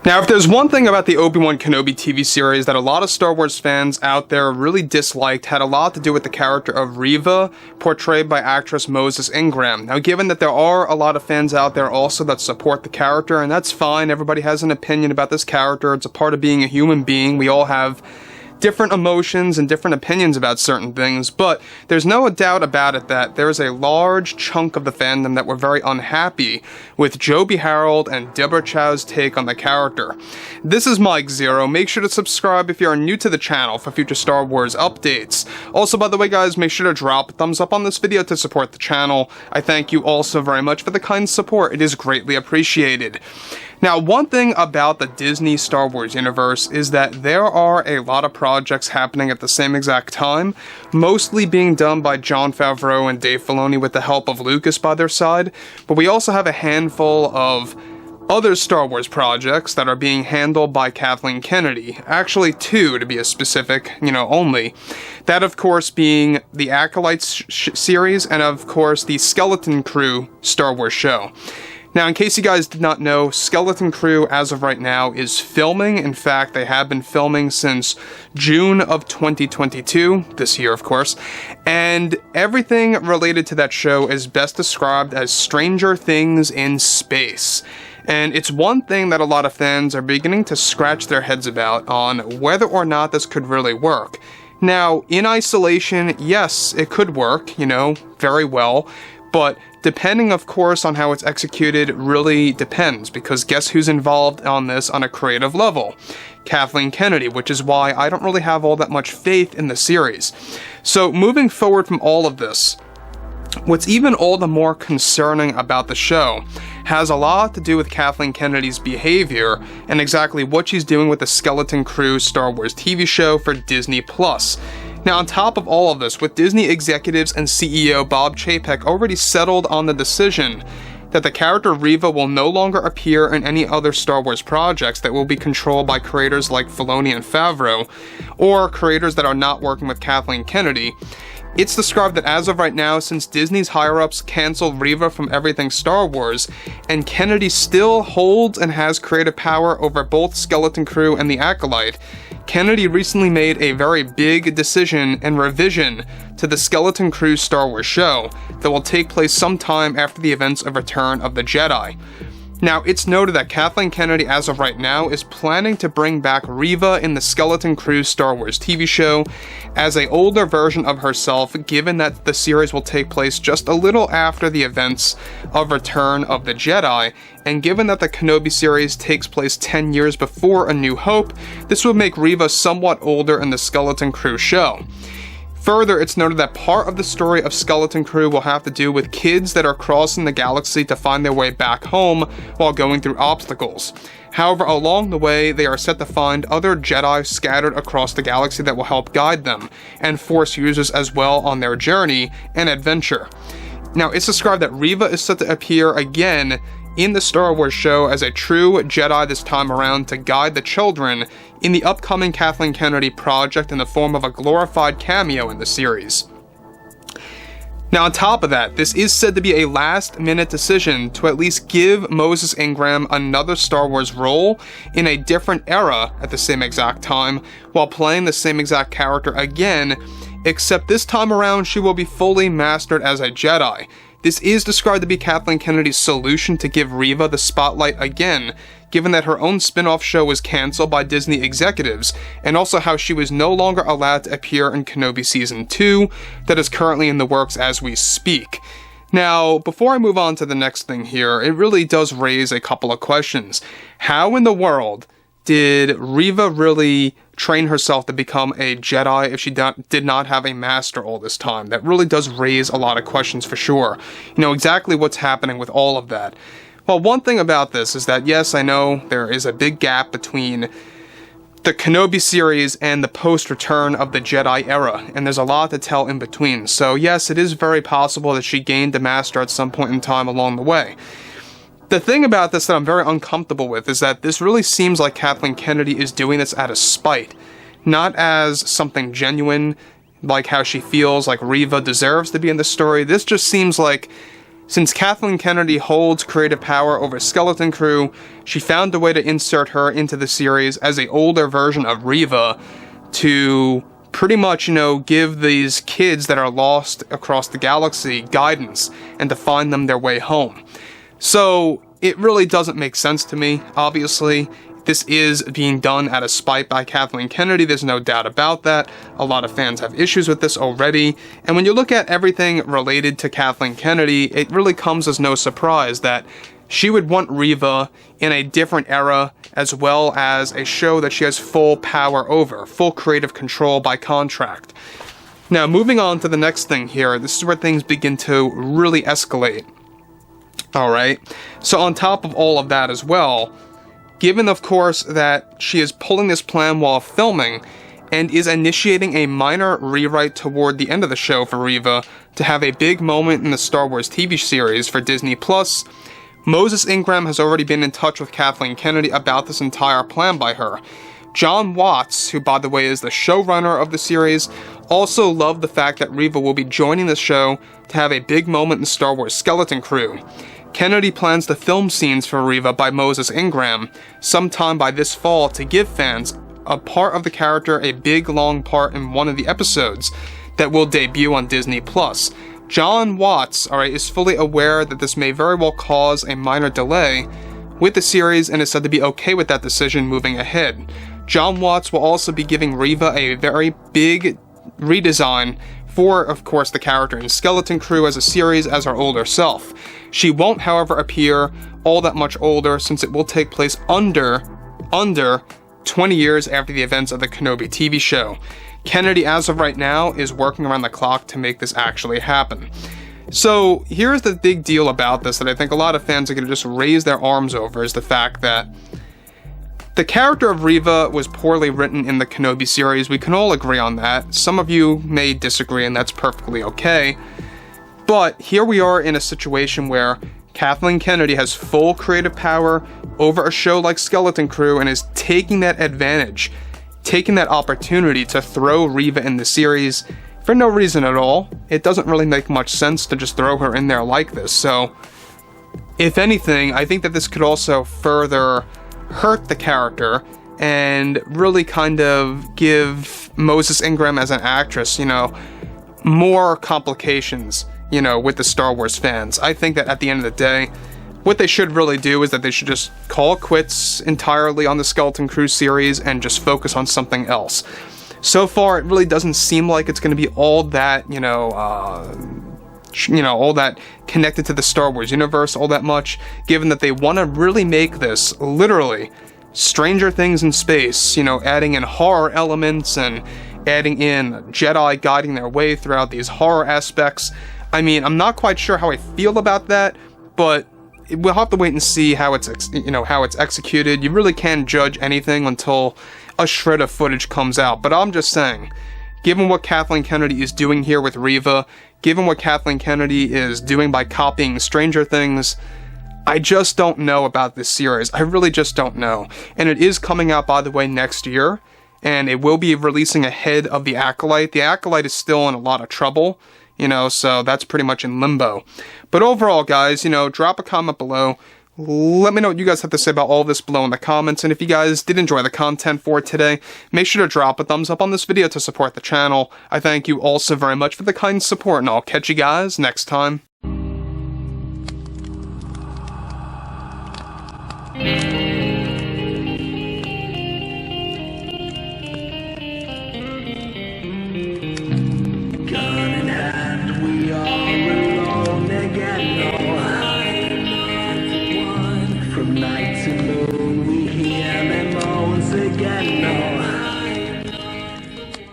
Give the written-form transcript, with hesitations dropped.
Now, if there's one thing about the Obi-Wan Kenobi TV series that a lot of Star Wars fans out there really disliked, had a lot to do with the character of Riva, portrayed by actress Moses Ingram. Now, given that there are a lot of fans out there also that support the character, and that's fine, everybody has an opinion about this character, it's a part of being a human being, we all have different emotions and different opinions about certain things, but there's no doubt about it that there is a large chunk of the fandom that were very unhappy with Joby Harold and Deborah Chow's take on the character. This is Mike Zero. Make sure to subscribe if you are new to the channel for future Star Wars updates. Also, by the way, guys, make sure to drop a thumbs up on this video to support the channel. I thank you all so very much for the kind support. It is greatly appreciated. Now, one thing about the Disney Star Wars universe is that there are a lot of projects happening at the same exact time, mostly being done by Jon Favreau and Dave Filoni with the help of Lucas by their side, but we also have a handful of other Star Wars projects that are being handled by Kathleen Kennedy. Actually, 2 to be a specific, only. That, of course, being the Acolytes series and, of course, the Skeleton Crew Star Wars show. Now, in case you guys did not know, Skeleton Crew, as of right now, is filming. In fact, they have been filming since June of 2022, this year, of course, and everything related to that show is best described as Stranger Things in space. And it's one thing that a lot of fans are beginning to scratch their heads about on whether or not this could really work. Now, in isolation, yes, it could work, very well, but depending, of course, on how it's executed really depends, because guess who's involved on this on a creative level? Kathleen Kennedy, which is why I don't really have all that much faith in the series. So, moving forward from all of this, what's even all the more concerning about the show has a lot to do with Kathleen Kennedy's behavior and exactly what she's doing with the Skeleton Crew Star Wars TV show for Disney+. Now, on top of all of this, with Disney executives and CEO Bob Chapek already settled on the decision that the character Riva will no longer appear in any other Star Wars projects that will be controlled by creators like Filoni and Favreau, or creators that are not working with Kathleen Kennedy, it's described that as of right now, since Disney's higher-ups canceled Riva from everything Star Wars, and Kennedy still holds and has creative power over both Skeleton Crew and the Acolyte, Kennedy recently made a very big decision and revision to the Skeleton Crew Star Wars show that will take place sometime after the events of Return of the Jedi. Now, it's noted that Kathleen Kennedy, as of right now, is planning to bring back Riva in the Skeleton Crew Star Wars TV show as an older version of herself, given that the series will take place just a little after the events of Return of the Jedi, and given that the Kenobi series takes place 10 years before A New Hope, this would make Riva somewhat older in the Skeleton Crew show. Further, it's noted that part of the story of Skeleton Crew will have to do with kids that are crossing the galaxy to find their way back home while going through obstacles. However, along the way, they are set to find other Jedi scattered across the galaxy that will help guide them, and Force users as well on their journey and adventure. Now, it's described that Riva is set to appear again in the Star Wars show as a true Jedi this time around to guide the children in the upcoming Kathleen Kennedy project in the form of a glorified cameo in the series. Now, on top of that, this is said to be a last-minute decision to at least give Moses Ingram another Star Wars role in a different era at the same exact time, while playing the same exact character again, except this time around she will be fully mastered as a Jedi. This is described to be Kathleen Kennedy's solution to give Riva the spotlight again, given that her own spin-off show was cancelled by Disney executives, and also how she was no longer allowed to appear in Kenobi Season 2, that is currently in the works as we speak. Now, before I move on to the next thing here, it really does raise a couple of questions. How in the world did Riva really train herself to become a Jedi if she did not have a master all this time? That really does raise a lot of questions for sure. Exactly what's happening with all of that. Well, one thing about this is that, yes, I know there is a big gap between the Kenobi series and the post-Return of the Jedi era, and there's a lot to tell in between. So yes, it is very possible that she gained a master at some point in time along the way. The thing about this that I'm very uncomfortable with is that this really seems like Kathleen Kennedy is doing this out of spite, not as something genuine, like how she feels like Riva deserves to be in the story. This just seems like Since Kathleen Kennedy holds creative power over Skeleton Crew, she found a way to insert her into the series as an older version of Riva to pretty much, give these kids that are lost across the galaxy guidance and to find them their way home. So it really doesn't make sense to me, obviously. This is being done out of spite by Kathleen Kennedy, there's no doubt about that. A lot of fans have issues with this already, and when you look at everything related to Kathleen Kennedy, it really comes as no surprise that she would want Riva in a different era, as well as a show that she has full power over, full creative control by contract. Now, moving on to the next thing here, this is where things begin to really escalate. Alright, so on top of all of that as well, given, of course, that she is pulling this plan while filming, and is initiating a minor rewrite toward the end of the show for Riva to have a big moment in the Star Wars TV series for Disney+, Moses Ingram has already been in touch with Kathleen Kennedy about this entire plan by her. John Watts, who by the way is the showrunner of the series, also loved the fact that Riva will be joining the show to have a big moment in Star Wars Skeleton Crew. Kennedy plans to film scenes for Riva by Moses Ingram sometime by this fall to give fans a part of the character a big long part in one of the episodes that will debut on Disney+. John Watts, is fully aware that this may very well cause a minor delay with the series and is said to be okay with that decision moving ahead. John Watts will also be giving Riva a very big redesign for, of course, the character in Skeleton Crew as a series as her older self. She won't, however, appear all that much older since it will take place under 20 years after the events of the Kenobi TV show. Kennedy, as of right now, is working around the clock to make this actually happen. So here's the big deal about this that I think a lot of fans are going to just raise their arms over, is the fact that the character of Riva was poorly written in the Kenobi series. We can all agree on that. Some of you may disagree, and that's perfectly okay. But here we are in a situation where Kathleen Kennedy has full creative power over a show like Skeleton Crew and is taking that advantage, taking that opportunity to throw Riva in the series for no reason at all. It doesn't really make much sense to just throw her in there like this. So, if anything, I think that this could also further hurt the character and really kind of give Moses Ingram as an actress, more complications, with the Star Wars fans. I think that at the end of the day, what they should really do is that they should just call quits entirely on the Skeleton Crew series and just focus on something else. So far, it really doesn't seem like it's going to be all that, all that connected to the Star Wars universe all that much, given that they want to really make this, literally, Stranger Things in space, adding in horror elements and adding in Jedi guiding their way throughout these horror aspects. I mean, I'm not quite sure how I feel about that, but we'll have to wait and see how it's executed. You really can't judge anything until a shred of footage comes out. But I'm just saying, given what Kathleen Kennedy is doing here with Riva, given what Kathleen Kennedy is doing by copying Stranger Things, I just don't know about this series. I really just don't know. And it is coming out, by the way, next year, and it will be releasing ahead of The Acolyte. The Acolyte is still in a lot of trouble, so that's pretty much in limbo. But overall, guys, drop a comment below. Let me know what you guys have to say about all this below in the comments, and if you guys did enjoy the content for today, make sure to drop a thumbs up on this video to support the channel. I thank you all so very much for the kind support, and I'll catch you guys next time.